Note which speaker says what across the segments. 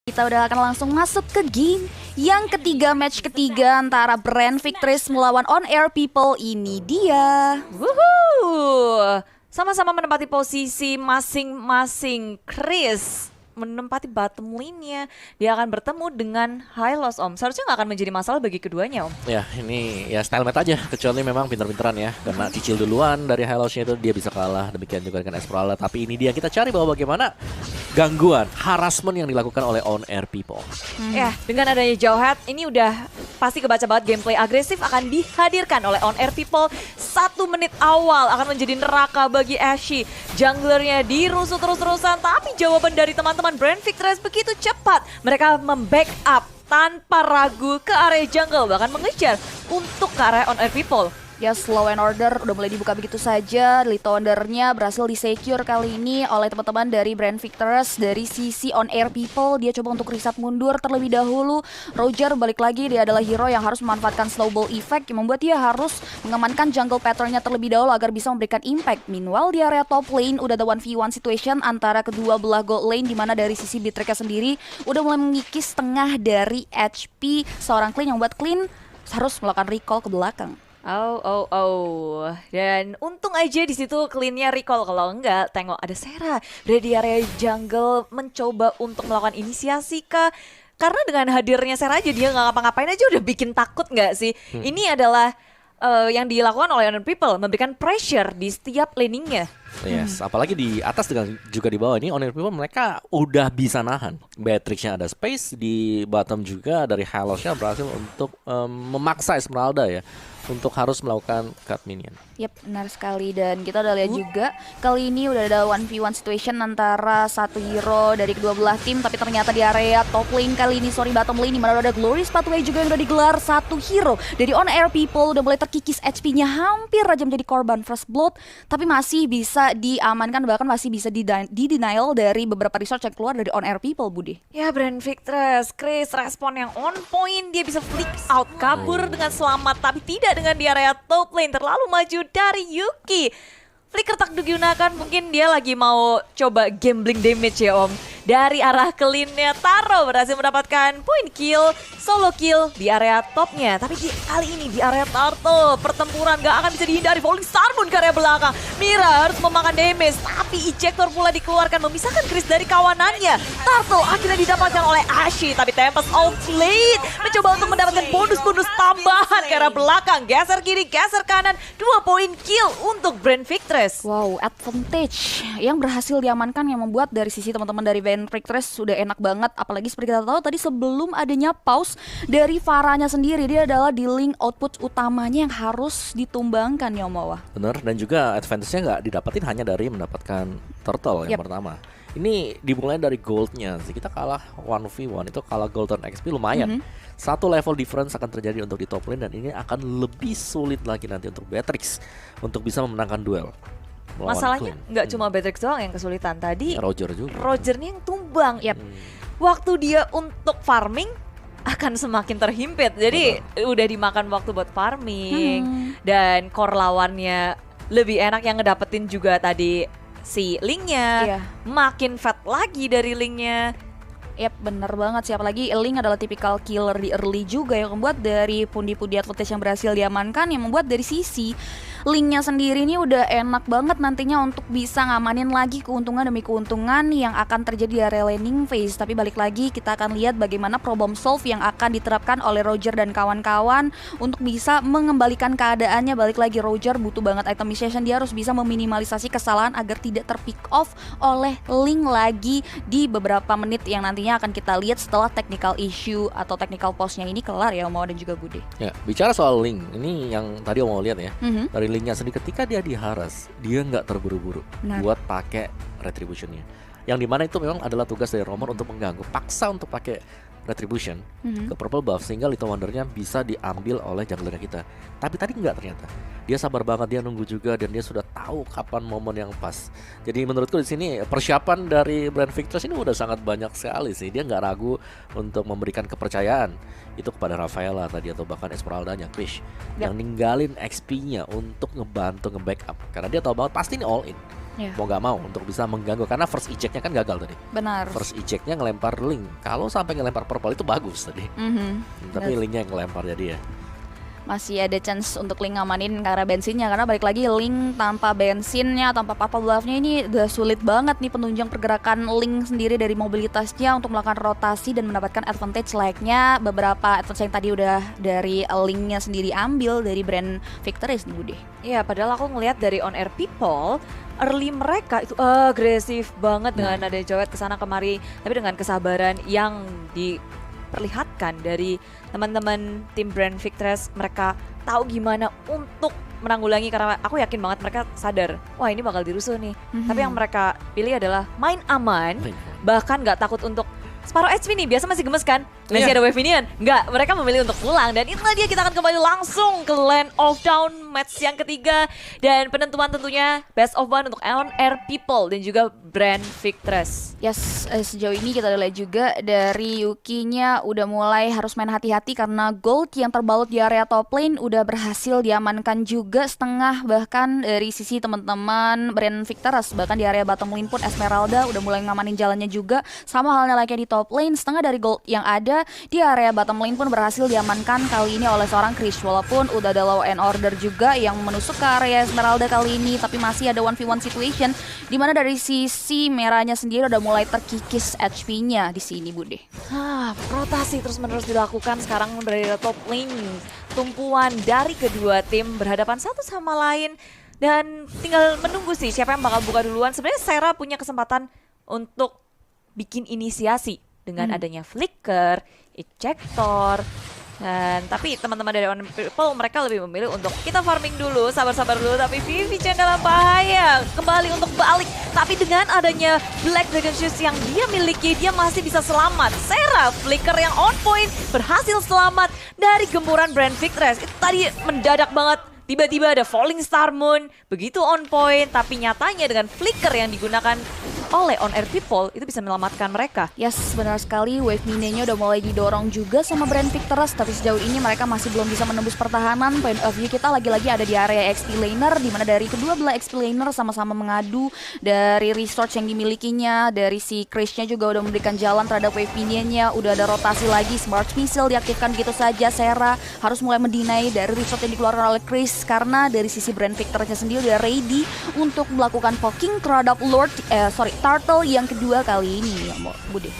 Speaker 1: Kita udah akan langsung masuk ke game yang ketiga, match ketiga antara Brand Victress melawan On Air People. Ini dia.
Speaker 2: Wuhuu, sama-sama menempati posisi masing-masing. Chris menempati bottom lane-nya. Dia akan bertemu dengan Hylos, Om. Seharusnya nggak akan menjadi masalah bagi keduanya, Om.
Speaker 3: Ya, ini ya stalemate aja. Kecuali memang pinter-pinteran ya. Karena cicil duluan dari Hylosnya itu dia bisa kalah. Demikian juga dengan Esmeralda. Tapi ini dia kita cari bahwa bagaimana gangguan, harassment yang dilakukan oleh On Air People.
Speaker 2: Ya, dengan adanya Jawhead, ini udah pasti kebaca banget gameplay agresif akan dihadirkan oleh On Air People. 1 menit awal akan menjadi neraka bagi Ashe. Junglernya dirusuh terus-terusan, tapi jawaban dari teman-teman Brand Victress begitu cepat. Mereka membackup tanpa ragu ke area jungle, bahkan mengejar untuk ke area On Air People.
Speaker 1: Ya, slow and order udah mulai dibuka begitu saja. Little Wonder-nya berhasil di-secure kali ini oleh teman-teman dari Brand Victress. Dari sisi On Air People, dia coba untuk reset mundur terlebih dahulu. Roger balik lagi, dia adalah hero yang harus memanfaatkan snowball effect yang membuat dia harus mengamankan jungle pattern-nya terlebih dahulu agar bisa memberikan impact. Meanwhile di area top lane udah ada 1v1 situation antara kedua belah gold lane, dimana dari sisi Beatrix sendiri udah mulai mengikis setengah dari HP seorang Clean yang membuat Clean harus melakukan recall ke belakang.
Speaker 2: Dan untung aja di situ Clean-nya recall, kalau enggak tengok ada Sera berada di area jungle mencoba untuk melakukan inisiasi kah? Karena dengan hadirnya Sera aja dia nggak ngapa-ngapain aja udah bikin takut nggak sih? Ini adalah yang dilakukan oleh On Air People, memberikan pressure di setiap laningnya.
Speaker 3: Yes, apalagi di atas dengan juga di bawah ini On Air People mereka udah bisa nahan. Beatrix-nya ada space, di bottom juga dari Hylosnya berhasil untuk memaksa Esmeralda ya untuk harus melakukan cut minion.
Speaker 1: Yap, benar sekali. Dan kita udah lihat juga kali ini udah ada 1v1 situation antara satu hero dari kedua belah tim. Tapi ternyata di area top lane kali ini, bottom lane, dimana udah ada Glorious Pathway juga yang udah digelar. Satu hero dari On Air People udah mulai terkikis HP-nya, hampir aja menjadi korban first blood. Tapi masih bisa diamankan, bahkan masih bisa di-denial dari beberapa research yang keluar dari On Air People, Budi.
Speaker 2: Ya, Brand Victress, Chris respon yang on point. Dia bisa flick out, kabur dengan selamat, tapi tidak dengan di area top lane, terlalu maju dari Yuki. Flicker tak digunakan, mungkin dia lagi mau coba gambling damage ya, Om. Dari arah Clean-nya, Taro berhasil mendapatkan point kill, solo kill di area topnya. Tapi kali ini di area Turtle, pertempuran gak akan bisa dihindari. Falling Star Moon ke area belakang. Mira harus memakan damage, tapi ejector pula dikeluarkan memisahkan Chris dari kawanannya. Turtle akhirnya didapatkan oleh Ashe, tapi Tempest of Blade mencoba untuk mendapatkan bonus-bonus tambahan ke area belakang. Geser kiri, geser kanan, 2 point kill untuk Brand Victress.
Speaker 1: Wow, advantage yang berhasil diamankan, yang membuat dari sisi teman-teman dari Brand Victress sudah enak banget. Apalagi seperti kita tahu tadi sebelum adanya pause dari Farahnya sendiri, dia adalah di link output utamanya yang harus ditumbangkan ya, Om.
Speaker 3: Bener, dan juga advantage-nya nggak didapatin hanya dari mendapatkan turtle yang pertama. Ini dimulai dari goldnya sih. Kita kalah 1v1 itu kalah gold dan XP lumayan. Satu level difference akan terjadi untuk di top lane, dan ini akan lebih sulit lagi nanti untuk Beatrix untuk bisa memenangkan duel.
Speaker 2: Masalahnya nggak cuma Beatrix doang yang kesulitan tadi.
Speaker 3: Ya, Roger juga.
Speaker 2: Rogernya yang tumbang. Waktu dia untuk farming akan semakin terhimpit. Jadi udah dimakan waktu buat farming. Dan core lawannya lebih enak yang ngedapetin juga tadi si Link-nya. Makin fat lagi dari Link-nya.
Speaker 1: Yap, bener banget sih. Apalagi Link adalah tipikal killer di early juga, yang membuat dari pundi-pundi advantage yang berhasil diamankan, yang membuat dari sisi Link-nya sendiri ini udah enak banget nantinya untuk bisa ngamanin lagi keuntungan demi keuntungan yang akan terjadi di area laning phase. Tapi balik lagi kita akan lihat bagaimana problem solve yang akan diterapkan oleh Roger dan kawan-kawan untuk bisa mengembalikan keadaannya. Balik lagi, Roger butuh banget itemization, dia harus bisa meminimalisasi kesalahan agar tidak terpick off oleh Link lagi di beberapa menit yang nantinya akan kita lihat setelah technical issue atau technical pause-nya ini kelar ya, Om dan juga Bude.
Speaker 3: Ya, bicara soal Link, ini yang tadi Om mau lihat ya. Dari Link-nya sendiri ketika dia diharas, dia nggak terburu-buru buat pakai retribution-nya. Yang dimana itu memang adalah tugas dari Romer untuk mengganggu, paksa untuk pakai retribution ke purple buff sehingga Little Wonder-nya bisa diambil oleh jungler kita. Tapi tadi nggak, ternyata dia sabar banget, dia nunggu juga, dan dia sudah tahu kapan momen yang pas. Jadi menurutku di sini persiapan dari Brand Victress ini udah sangat banyak sekali sih. Dia nggak ragu untuk memberikan kepercayaan itu kepada Rafaela tadi atau bahkan Esmeralda-nya Krish yang ninggalin XP-nya untuk ngebantu nge-backup karena dia tahu banget pasti ini all in. mau gak mau untuk bisa mengganggu karena first eject-nya kan gagal tadi.
Speaker 1: Benar.
Speaker 3: First eject-nya ngelempar Ling. Kalau sampai ngelempar purple itu bagus tadi. Tapi Lingnya yang ngelempar jadi ya.
Speaker 1: Masih ada chance untuk Ling ngamanin karena bensinnya, karena balik lagi Ling tanpa bensinnya, tanpa purple buff-nya ini udah sulit banget nih penunjang pergerakan Ling sendiri dari mobilitasnya untuk melakukan rotasi dan mendapatkan advantage layaknya beberapa advantage yang tadi udah dari Lingnya sendiri ambil dari brand Victories nih Bude.
Speaker 2: Iya, padahal aku ngelihat dari on air people early mereka itu agresif banget dengan ada Joet kesana kemari, tapi dengan kesabaran yang diperlihatkan dari teman-teman tim brand Victories. Mereka tahu gimana untuk menanggulangi karena aku yakin banget mereka sadar, wah ini bakal dirusuh nih. Tapi yang mereka pilih adalah main aman, bahkan nggak takut untuk separuh HP nih, biasa masih gemes kan? Masih ada wave minion? Enggak, mereka memilih untuk pulang. Dan itulah dia, kita akan kembali langsung ke Land of Dawn match yang ketiga. Dan penentuan tentunya best of one untuk On Air People dan juga brand Victress.
Speaker 1: Yes, sejauh ini kita lihat juga dari Yuki-nya udah mulai harus main hati-hati karena gold yang terbalut di area top lane udah berhasil diamankan juga setengah, bahkan dari sisi teman-teman brand Victress. Bahkan di area bottom lane pun Esmeralda udah mulai ngamanin jalannya juga. Sama halnya layaknya di top lane, setengah dari gold yang ada di area bottom lane pun berhasil diamankan kali ini oleh seorang Chris. Walaupun udah ada law and order juga yang menusuk ke area Esmeralda kali ini, tapi masih ada 1v1 situation di mana dari sisi merahnya sendiri udah mulai terkikis HP-nya di sini Bude.
Speaker 2: Rotasi terus-menerus dilakukan sekarang dari top lane. Tumpuan dari kedua tim berhadapan satu sama lain dan tinggal menunggu sih siapa yang bakal buka duluan. Sebenarnya Sera punya kesempatan untuk bikin inisiasi dengan adanya flicker, ejector, dan tapi teman-teman dari On People mereka lebih memilih untuk kita farming dulu, sabar-sabar dulu. Tapi Vivi Chen dalam bahaya, kembali untuk balik. Tapi dengan adanya Black Dragon Shoes yang dia miliki, dia masih bisa selamat. Sera, flicker yang on point, berhasil selamat dari gempuran brand Victress. Itu tadi mendadak banget. Tiba-tiba ada Falling Star Moon, begitu on point, tapi nyatanya dengan flicker yang digunakan oleh On Air People itu bisa menyelamatkan mereka.
Speaker 1: Yes, benar sekali. Wave mininya udah mulai didorong juga sama brand Victress, tapi sejauh ini mereka masih belum bisa menembus pertahanan. Point of view kita lagi-lagi ada di area XP laner, di mana dari kedua belah XP laner sama-sama mengadu dari resource yang dimilikinya. Dari si Chris-nya juga udah memberikan jalan terhadap wave minion-nya. Udah ada rotasi lagi, Smart Missile diaktifkan gitu saja. Sera harus mulai mendinai dari resource yang dikeluarkan oleh Chris, karena dari sisi brand Victress-nya sendiri udah ready untuk melakukan poking terhadap Turtle yang kedua kali ini ya Bude.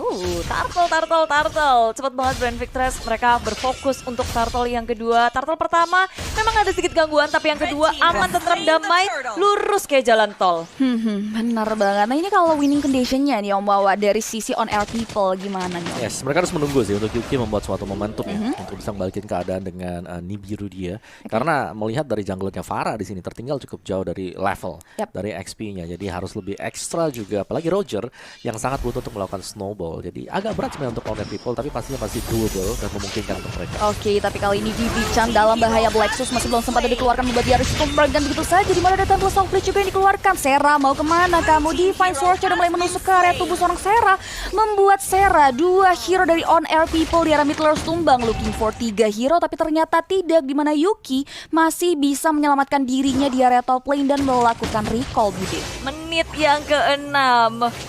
Speaker 2: Turtle. Cepet banget brand Victress. Mereka berfokus untuk Turtle yang kedua. Turtle pertama memang ada sedikit gangguan, tapi yang kedua aman, tentram, damai, lurus kayak jalan tol.
Speaker 1: Benar banget. Nah ini kalau winning conditionnya nih Om Wawa dari sisi On Air People gimana nih?
Speaker 3: Yes, mereka harus menunggu sih untuk Yuki membuat suatu momentum ya untuk bisa membalikin keadaan dengan Nibiru dia. Karena melihat dari junglernya Farah di sini tertinggal cukup jauh dari level dari XP-nya. Jadi harus lebih ekstra juga, apalagi Roger yang sangat butuh untuk melakukan snowball. Jadi agak berat sebenarnya untuk On Air People, tapi pastinya masih doable dan memungkinkan untuk mereka.
Speaker 1: Oke, tapi kali ini Vivi Chan dalam bahaya. Blacksus masih belum sempat dikeluarkan, membuat dia harus dan begitu saja. Di mana ada Temple of Blitz juga yang dikeluarkan. Sera mau kemana kamu? Divine Sword udah mulai menusuk ke area tubuh seorang Sera, membuat Sera dua hero dari On Air People di area mid lane tumbang. Looking for 3 hero, tapi ternyata tidak. Di mana Yuki masih bisa menyelamatkan dirinya di area top lane dan melakukan recall Bude.
Speaker 2: Menit yang ke-6,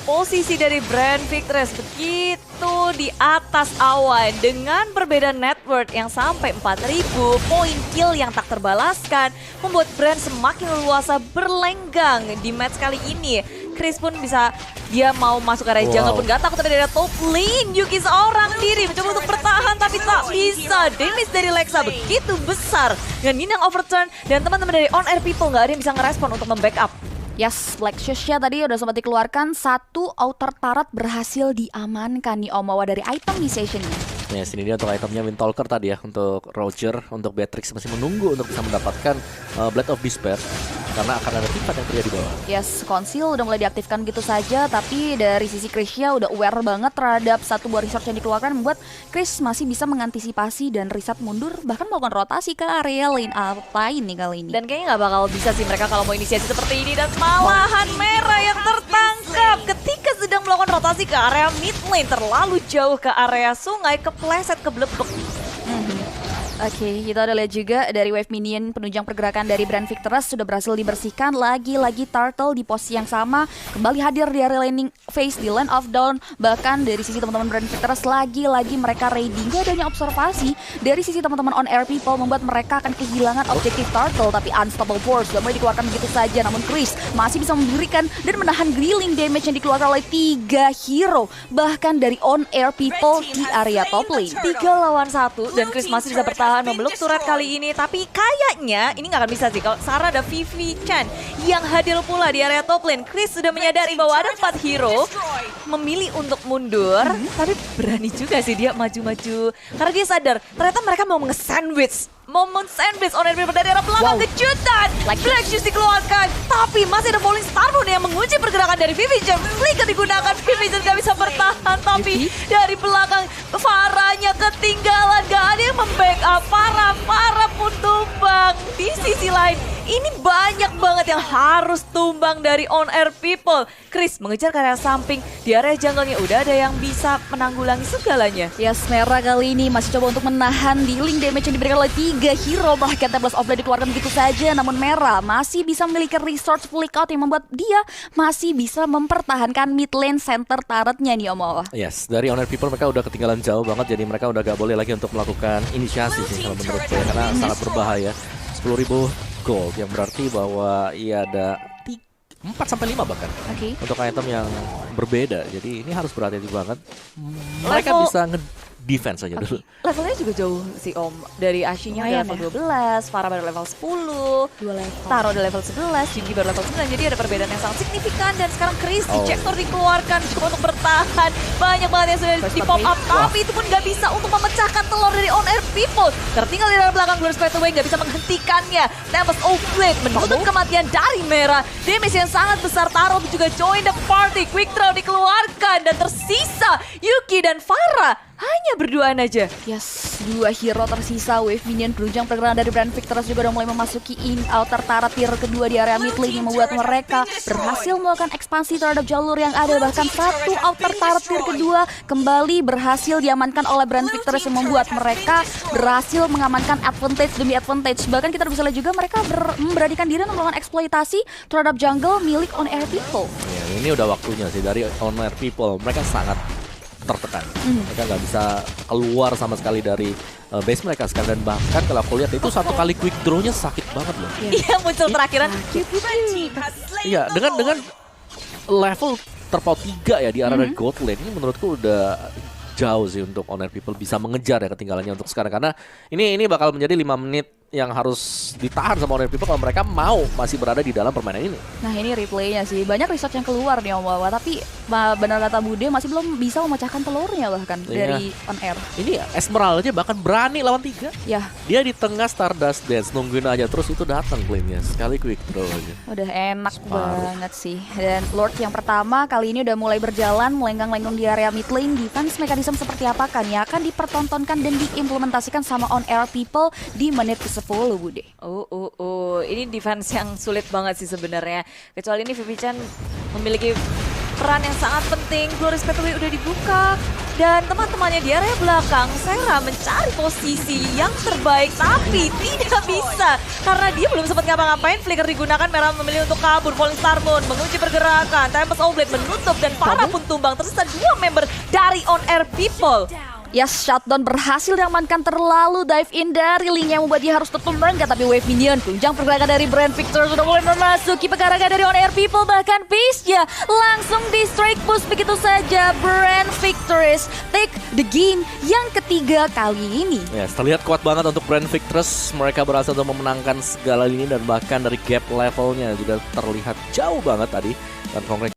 Speaker 2: posisi dari brand Victress begitu di atas awan dengan perbedaan net worth yang sampai 4.000, poin kill yang tak terbalaskan membuat brand semakin leluasa berlenggang di match kali ini. Chris pun bisa, dia mau masuk ke area jungle pun gak takut dari area top lane. Yuki seorang diri mencoba untuk bertahan tapi tak bisa. Damage dari Lexa begitu besar dengan Ninang overturn, dan teman-teman dari On Air People gak ada yang bisa ngerespon untuk membackup.
Speaker 1: Yes, Black Shoes-nya tadi udah sempat dikeluarkan. Satu outer turret berhasil diamankan nih Om Wawa dari item di session-nya.
Speaker 3: Yes, ini dia untuk itemnya Windtalker tadi ya. Untuk Roger, untuk Beatrix masih menunggu untuk bisa mendapatkan Blade of Despair, karena akan ada tingkat yang terjadi di bawah.
Speaker 1: Yes, Conceal udah mulai diaktifkan gitu saja, tapi dari sisi Chris-nya udah aware banget terhadap satu buah resource yang dikeluarkan, membuat Chris masih bisa mengantisipasi dan reset mundur, bahkan melakukan rotasi ke area lane lain nih kali ini.
Speaker 2: Dan kayaknya nggak bakal bisa sih mereka kalau mau inisiasi seperti ini, dan malahan merah yang tertangkap ketika sedang melakukan rotasi ke area mid lane, terlalu jauh ke area sungai, kepleset, keblebek.
Speaker 1: Oke, kita udah lihat juga dari wave minion penunjang pergerakan dari brand Victorous sudah berhasil dibersihkan. Lagi-lagi Turtle di posisi yang sama kembali hadir di area laning phase di Land of Dawn. Bahkan dari sisi teman-teman brand Victorous lagi-lagi mereka raiding. Gak adanya observasi dari sisi teman-teman on air people membuat mereka akan kehilangan objektif Turtle. Tapi Unstoppable Force sudah mulai dikeluarkan begitu saja. Namun Chris masih bisa memberikan dan menahan grilling damage yang dikeluarkan oleh 3 hero. Bahkan dari on air people di area top lane.
Speaker 2: 3 lawan 1 dan Chris masih bisa bertahan memeluk turret kali ini, tapi kayaknya ini nggak akan bisa sih kalau Sarah ada Vivi Chan yang hadir pula di area top lane. Chris sudah menyadari bahwa ada 4 hero, memilih untuk mundur, tapi berani juga sih dia maju-maju karena dia sadar ternyata mereka mau nge-sandwich. Momen sandwich on air people dari arah belakang. Kejutan Black Shoes dikeluarkan, tapi masih ada Falling Starmoon yang mengunci pergerakan dari Vivi Chan. Flicker digunakan, Vivi Chan gak bisa bertahan, tapi dari belakang Farahnya ketinggalan. Gak ada yang membackup Farah pun tumbang. Di sisi lain ini banyak banget yang harus tumbang dari on air people. Chris mengejar ke area samping, di area jungle-nya udah ada yang bisa menanggulangi segalanya.
Speaker 1: Yes, Merah kali ini masih coba untuk menahan dealing damage yang diberikan oleh 3 hero. Bahkan Tempest of Blade dikeluarkan begitu saja. Namun Merah masih bisa memiliki resource flick out yang membuat dia masih bisa mempertahankan mid lane center turretnya nih Om.
Speaker 3: Yes, dari on air people mereka udah ketinggalan jauh banget. Jadi mereka udah gak boleh lagi untuk melakukan inisiasi sih kalau menurut gue. Karena sangat berbahaya. 10.000 gold yang berarti bahwa ia ada 4-5 bahkan untuk item yang berbeda. Jadi ini harus berhati-hati banget. Mereka bisa nge-defense aja dulu.
Speaker 2: Levelnya juga jauh sih Om. Dari Ashinya udah level 12, Farah baru level 10,
Speaker 1: 2 level.
Speaker 2: Taro udah level 11, Jingi baru level 9. Jadi ada perbedaan yang sangat signifikan. Dan sekarang Chris Ejector dikeluarkan coba untuk bertahan. Banyak banget yang sudah di pop up, tapi itu pun gak bisa untuk memecahkan telur dari on air people. Tertinggal di dalam belakang Glorious Pathway, gak bisa menghentikannya. Tempest of Blade menutup kematian dari Merah. Damage yang sangat besar. Taro juga join the party. Quick Draw dikeluarkan dan tersisa Yuki dan Farah hanya berduaan aja.
Speaker 1: Yes, 2 hero tersisa. Wave minion penunjang pergerakan dari brand Victorous juga udah mulai memasuki outer turret tier kedua di area mid lane yang membuat mereka berhasil melakukan ekspansi terhadap jalur yang ada. Bahkan 1 outer turret tier kedua kembali berhasil diamankan oleh brand Victorous yang membuat mereka berhasil mengamankan advantage demi advantage. Bahkan kita bisa lihat juga mereka memberanikan diri untuk melakukan eksploitasi terhadap jungle milik on air people.
Speaker 3: Ya, ini udah waktunya sih dari on air people. Mereka sangat tertekan. Mereka nggak bisa keluar sama sekali dari base mereka sekarang. Dan bahkan kalau aku lihat itu 1 kali quick draw-nya sakit banget loh.
Speaker 2: Iya, muncul terakhiran.
Speaker 3: Iya, dengan level terpaut 3 ya di area gold lane ini menurutku udah jauh sih untuk on air people bisa mengejar ya ketinggalannya untuk sekarang. Karena ini bakal menjadi 5 menit yang harus ditahan sama on air people kalau mereka mau masih berada di dalam permainan ini.
Speaker 1: Nah ini replaynya sih, banyak research yang keluar nih Om Wawa, tapi benar kata Bude masih belum bisa memecahkan telurnya bahkan dari on air.
Speaker 3: Ini ya, Esmeralda aja bahkan berani lawan 3.
Speaker 1: Ya.
Speaker 3: Dia di tengah Stardust Dance nungguin aja terus itu datang claimnya sekali quick draw aja.
Speaker 1: Udah enak banget sih. Dan Lord yang pertama kali ini udah mulai berjalan melenggang-lenggang di area mid lane. Defense mekanisme seperti apa kan ya akan dipertontonkan dan diimplementasikan sama on air people di menit ke-10 Bude.
Speaker 2: Ini defense yang sulit banget sih sebenarnya. Kecuali ini Vivi Chan memiliki peran yang sangat penting. Glorious Pathway udah dibuka dan teman-temannya di area belakang Sarah mencari posisi yang terbaik tapi tidak bisa karena dia belum sempat ngapa-ngapain. Flicker digunakan, Merah memilih untuk kabur. Falling Starmoon mengunci pergerakan, Tempest of Blade menutup dan Farah pun tumbang. Tersisa 2 member dari on air people.
Speaker 1: Yes, shutdown berhasil diamankan, terlalu dive in dari Ling yang membuat dia harus tetap merengga. Tapi wave minion tunjang pergerakan dari brand Victor sudah mulai memasuki pergerakan dari on air people. Bahkan pace-nya langsung di strike push begitu saja. Brand Victorious take the game yang ketiga kali ini.
Speaker 3: Ya, terlihat kuat banget untuk brand Victorious. Mereka berhasil untuk memenangkan segala ini dan bahkan dari gap levelnya juga terlihat jauh banget tadi. Dan